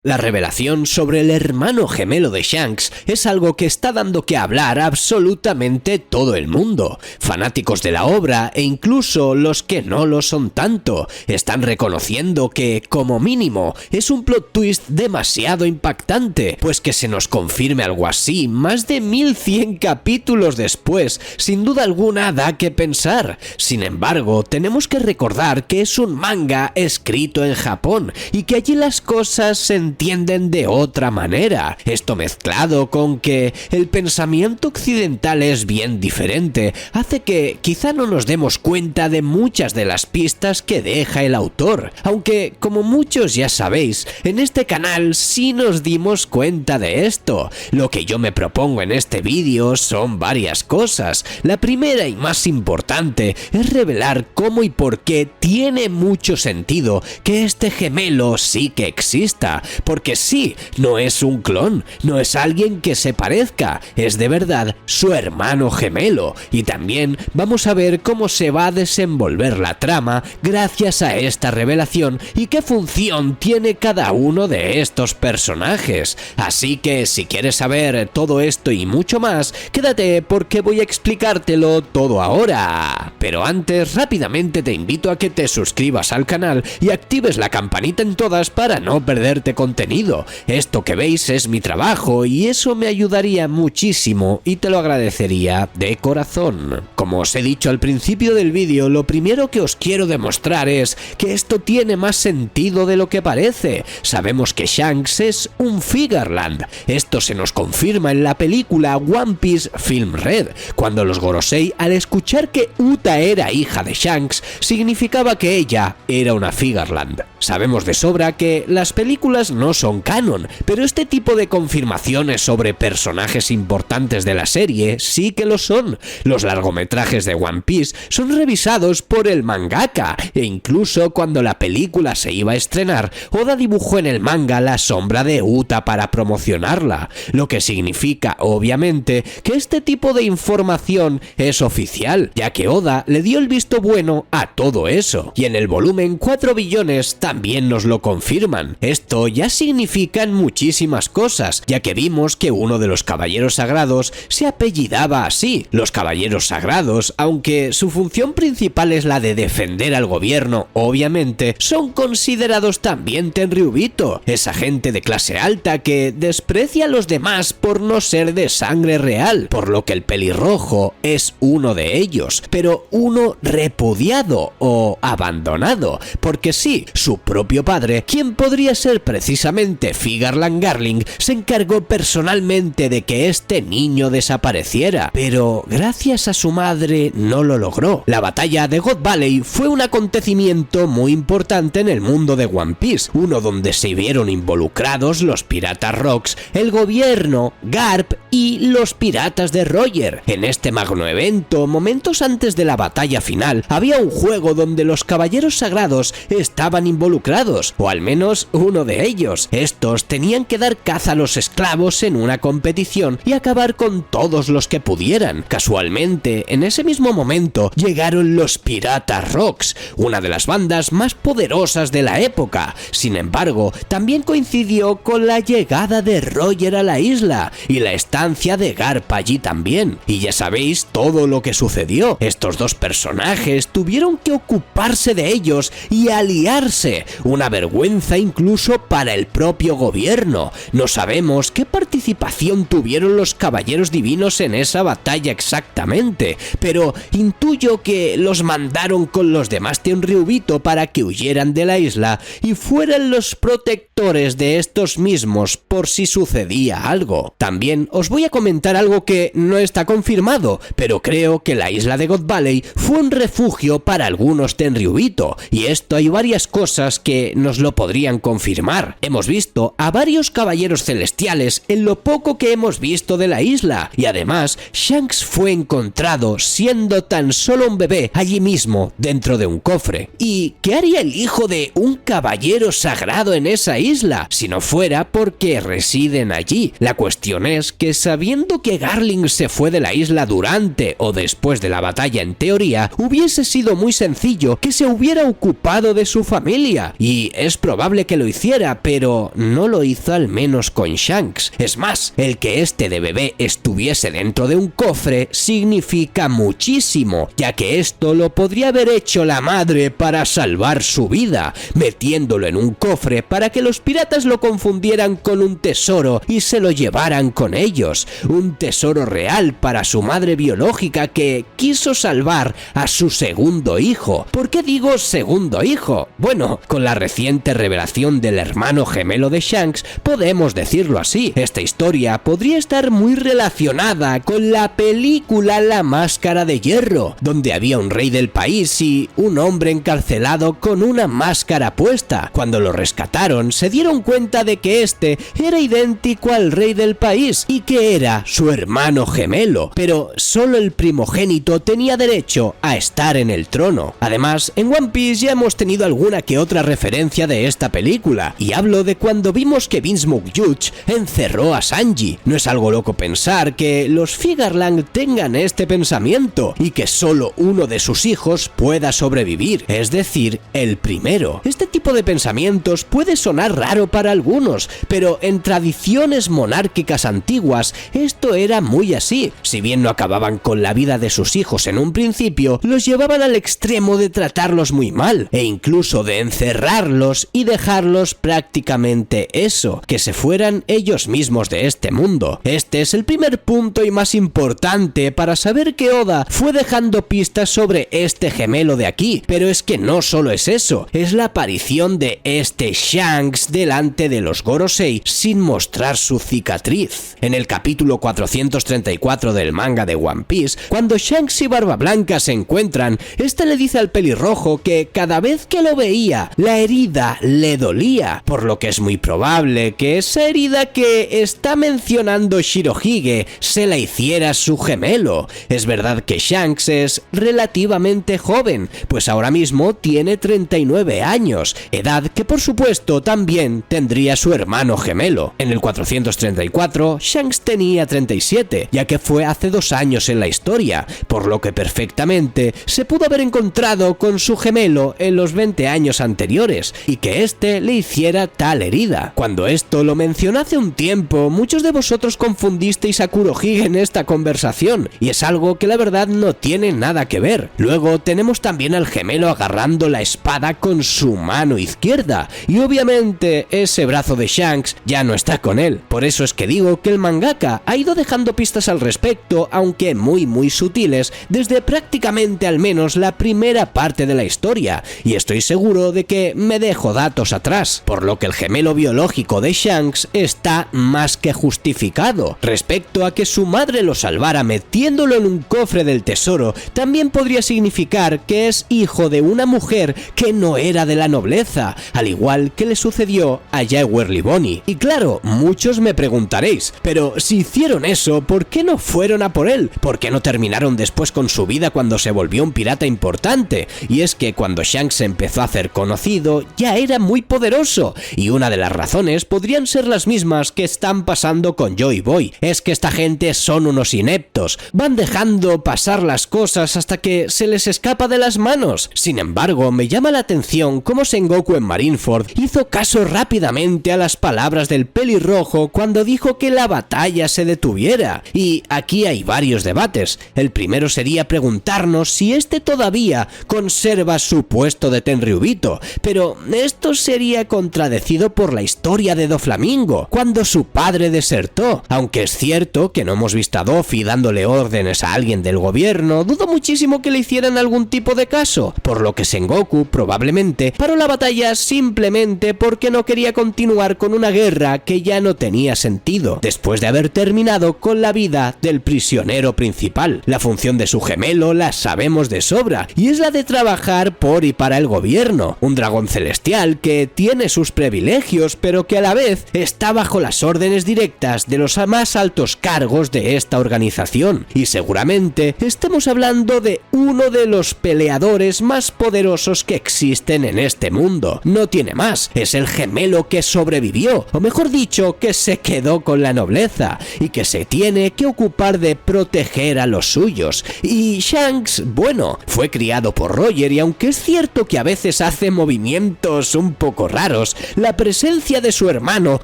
La revelación sobre el hermano gemelo de Shanks es algo que está dando que hablar a absolutamente todo el mundo. Fanáticos de la obra e incluso los que no lo son tanto están reconociendo que, como mínimo, es un plot twist demasiado impactante, pues que se nos confirme algo así más de 1100 capítulos después, sin duda alguna da que pensar. Sin embargo, tenemos que recordar que es un manga escrito en Japón y que allí las cosas se entienden de otra manera. Esto mezclado con que el pensamiento occidental es bien diferente, hace que quizá no nos demos cuenta de muchas de las pistas que deja el autor, aunque como muchos ya sabéis, en este canal sí nos dimos cuenta de esto. Lo que yo me propongo en este vídeo son varias cosas. La primera y más importante es revelar cómo y por qué tiene mucho sentido que este gemelo sí que exista. Porque sí, no es un clon, no es alguien que se parezca, es de verdad su hermano gemelo. Y también vamos a ver cómo se va a desenvolver la trama gracias a esta revelación y qué función tiene cada uno de estos personajes. Así que si quieres saber todo esto y mucho más, quédate porque voy a explicártelo todo ahora. Pero antes, rápidamente te invito a que te suscribas al canal y actives la campanita en todas para no perderte contenido. Esto que veis es mi trabajo y eso me ayudaría muchísimo y te lo agradecería de corazón. Como os he dicho al principio del vídeo, lo primero que os quiero demostrar es que esto tiene más sentido de lo que parece. Sabemos que Shanks es un Figarland. Esto se nos confirma en la película One Piece Film Red, cuando los Gorosei, al escuchar que Uta era hija de Shanks, significaba que ella era una Figarland. Sabemos de sobra que las películas no son canon, pero este tipo de confirmaciones sobre personajes importantes de la serie sí que lo son. Los largometrajes de One Piece son revisados por el mangaka, e incluso cuando la película se iba a estrenar, Oda dibujó en el manga la sombra de Uta para promocionarla, lo que significa, obviamente, que este tipo de información es oficial, ya que Oda le dio el visto bueno a todo eso, y en el volumen 4 billones también nos lo confirman. Esto ya significan muchísimas cosas, ya que vimos que uno de los caballeros sagrados se apellidaba así. Los caballeros sagrados, aunque su función principal es la de defender al gobierno, obviamente, son considerados también Tenryubito, esa gente de clase alta que desprecia a los demás por no ser de sangre real, por lo que el pelirrojo es uno de ellos, pero uno repudiado o abandonado, porque sí, su propio padre, quien podría ser precisamente Figarland Garling, se encargó personalmente de que este niño desapareciera, pero gracias a su madre no lo logró. La batalla de God Valley fue un acontecimiento muy importante en el mundo de One Piece, uno donde se vieron involucrados los piratas Rocks, el gobierno, Garp y los piratas de Roger. En este magno evento, momentos antes de la batalla final, había un juego donde los caballeros sagrados estaban involucrados, o al menos uno de ellos. Estos tenían que dar caza a los esclavos en una competición y acabar con todos los que pudieran. Casualmente, en ese mismo momento, llegaron los Piratas Rocks, una de las bandas más poderosas de la época. Sin embargo, también coincidió con la llegada de Roger a la isla y la estancia de Garp allí también. Y ya sabéis todo lo que sucedió. Estos dos personajes tuvieron que ocuparse de ellos y aliarse. Una vergüenza incluso para el propio gobierno. No sabemos qué participación tuvieron los caballeros divinos en esa batalla exactamente, pero intuyo que los mandaron con los demás Tenryubito para que huyeran de la isla y fueran los protectores de estos mismos por si sucedía algo. También os voy a comentar algo que no está confirmado, pero creo que la isla de God Valley fue un refugio para algunos Tenryubito, y esto hay varias cosas que nos lo podrían confirmar. Hemos visto a varios caballeros celestiales en lo poco que hemos visto de la isla, y además Shanks fue encontrado siendo tan solo un bebé allí mismo dentro de un cofre. ¿Y qué haría el hijo de un caballero sagrado en esa isla si no fuera porque residen allí? La cuestión es que, sabiendo que Garling se fue de la isla durante o después de la batalla, en teoría hubiese sido muy sencillo que se hubiera ocupado de su familia, y es probable que lo hiciera, pero no lo hizo al menos con Shanks. Es más, el que este de bebé estuviese dentro de un cofre significa muchísimo, ya que esto lo podría haber hecho la madre para salvar su vida, metiéndolo en un cofre para que los piratas lo confundieran con un tesoro y se lo llevaran con ellos, un tesoro real para su madre biológica que quiso salvar a su segundo hijo. ¿Por qué digo segundo hijo? Bueno, con la reciente revelación del hermano gemelo de Shanks, podemos decirlo así. Esta historia podría estar muy relacionada con la película La Máscara de Hierro, donde había un rey del país y un hombre encarcelado con una máscara puesta. Cuando lo rescataron, se dieron cuenta de que este era idéntico al rey del país y que era su hermano gemelo, pero solo el primogénito tenía derecho a estar en el trono. Además, en One Piece ya hemos tenido alguna que otra referencia de esta película, y hablo de cuando vimos que Vince McGeoch encerró a Sanji. No es algo loco pensar que los Figarland tengan este pensamiento y que solo uno de sus hijos pueda sobrevivir, es decir, el primero. Este tipo de pensamientos puede sonar raro para algunos, pero en tradiciones monárquicas antiguas esto era muy así. Si bien no acababan con la vida de sus hijos en un principio, los llevaban al extremo de tratarlos muy mal e incluso de encerrarlos y dejarlos prácticamente eso, que se fueran ellos mismos de este mundo. Este es el primer punto y más importante para saber que Oda fue dejando pistas sobre este gemelo de aquí, pero es que no solo es eso, es la aparición de este Shanks delante de los Gorosei sin mostrar su cicatriz. En el capítulo 434 del manga de One Piece, cuando Shanks y Barba Blanca se encuentran, este le dice al pelirrojo que cada vez que lo veía, la herida le dolía, por lo que es muy probable que esa herida que está mencionando Shirohige se la hiciera su gemelo. Es verdad que Shanks es relativamente joven, pues ahora mismo tiene 39 años, edad que por supuesto también tendría su hermano gemelo. En el 434, Shanks tenía 37, ya que fue hace 2 años en la historia, por lo que perfectamente se pudo haber encontrado con su gemelo en los 20 años anteriores, y que éste le hiciera tal herida. Cuando esto lo mencioné hace un tiempo, muchos de vosotros confundisteis a Kurohige en esta conversación, y es algo que la verdad no tiene nada que ver. Luego tenemos también al gemelo agarrando la espada con su mano izquierda, y obviamente ese brazo de Shanks ya no está con él. Por eso es que digo que el mangaka ha ido dejando pistas al respecto, aunque muy sutiles, desde prácticamente al menos la primera parte de la historia, y estoy seguro de que me dejo datos atrás, por lo que el gemelo biológico de Shanks está más que justificado. Respecto a que su madre lo salvara metiéndolo en un cofre del tesoro, también podría significar que es hijo de una mujer que no era de la nobleza, al igual que le sucedió a Jewelry Bonnie. Y claro, muchos me preguntaréis, pero si hicieron eso, ¿por qué no fueron a por él? ¿Por qué no terminaron después con su vida cuando se volvió un pirata importante? Y es que cuando Shanks se empezó a hacer conocido, ya era muy poderoso, y una de las razones podrían ser las mismas que están pasando con Joy Boy. Es que esta gente son unos ineptos, van dejando pasar las cosas hasta que se les escapa de las manos. Sin embargo, me llama la atención cómo Sengoku en Marineford hizo caso rápidamente a las palabras del pelirrojo cuando dijo que la batalla se detuviera. Y aquí hay varios debates. El primero sería preguntarnos si este todavía conserva su puesto de Tenryubito, pero esto sería contradecido por la historia de Doflamingo, cuando su padre desertó. Aunque es cierto que no hemos visto a Doffy dándole órdenes a alguien del gobierno, dudo muchísimo que le hicieran algún tipo de caso, por lo que Sengoku probablemente paró la batalla simplemente porque no quería continuar con una guerra que ya no tenía sentido, después de haber terminado con la vida del prisionero principal. La función de su gemelo la sabemos de sobra, y es la de trabajar por y para el gobierno, un dragón celestial que tiene sus privilegios, pero que a la vez está bajo las órdenes directas de los más altos cargos de esta organización, y seguramente estemos hablando de uno de los peleadores más poderosos que existen en este mundo. No tiene más, es el gemelo que sobrevivió, o mejor dicho, que se quedó con la nobleza, y que se tiene que ocupar de proteger a los suyos. Y Shanks, bueno, fue criado por Roger, y aunque es cierto que a veces hace movimientos un poco raros, la presencia de su hermano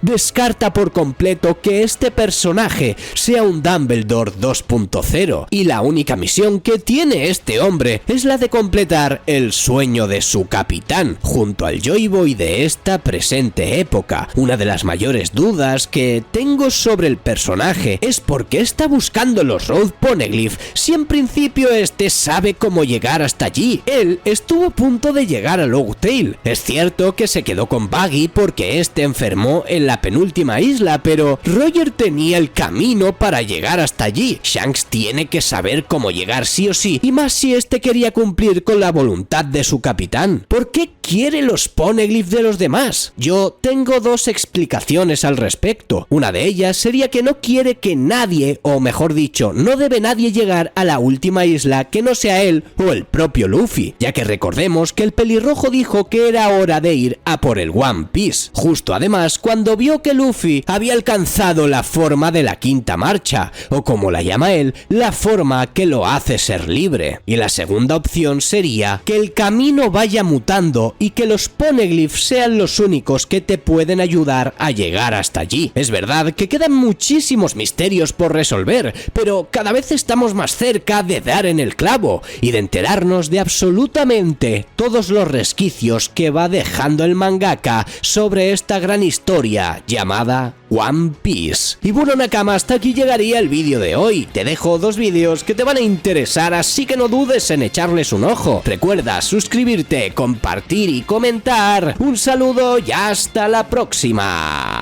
descarta por completo que este personaje sea un Dumbledore 2.0, y la única misión que tiene este hombre es la de completar el sueño de su capitán, junto al Joy Boy de esta presente época. Una de las mayores dudas que tengo sobre el personaje es por qué está buscando los Road Poneglyph si en principio este sabe cómo llegar hasta allí. Él estuvo a punto de llegar a Loguetail. Es cierto que se quedó con Buggy porque este enfermó en la penúltima isla, pero Roger tenía el camino para llegar hasta allí. Shanks tiene que saber cómo llegar sí o sí, y más si este quería cumplir con la voluntad de su capitán. ¿Por qué quiere los Poneglyph de los demás? Yo tengo dos explicaciones al respecto. Una de ellas sería que no quiere que nadie, o mejor dicho, no debe nadie llegar a la última isla que no sea él o el propio Luffy, ya que recordemos que el pelirrojo dijo que era hora de ir a por el One Piece, justo además cuando vio que Luffy había alcanzado la forma de la quinta marcha, o como la llama él, la forma que lo hace ser libre. Y la segunda opción sería que el camino vaya mutando y que los Poneglyph sean los únicos que te pueden ayudar a llegar hasta allí. Es verdad que quedan muchísimos misterios por resolver, pero cada vez estamos más cerca de dar en el clavo y de enterarnos de absolutamente todos los resquicios que va dejando el mangaka sobre esta gran historia llamada One Piece. Y bueno, Nakama, hasta aquí llegaría el vídeo de hoy. Te dejo dos vídeos que te van a interesar, así que no dudes en echarles un ojo. Recuerda suscribirte, compartir y comentar. Un saludo y hasta la próxima.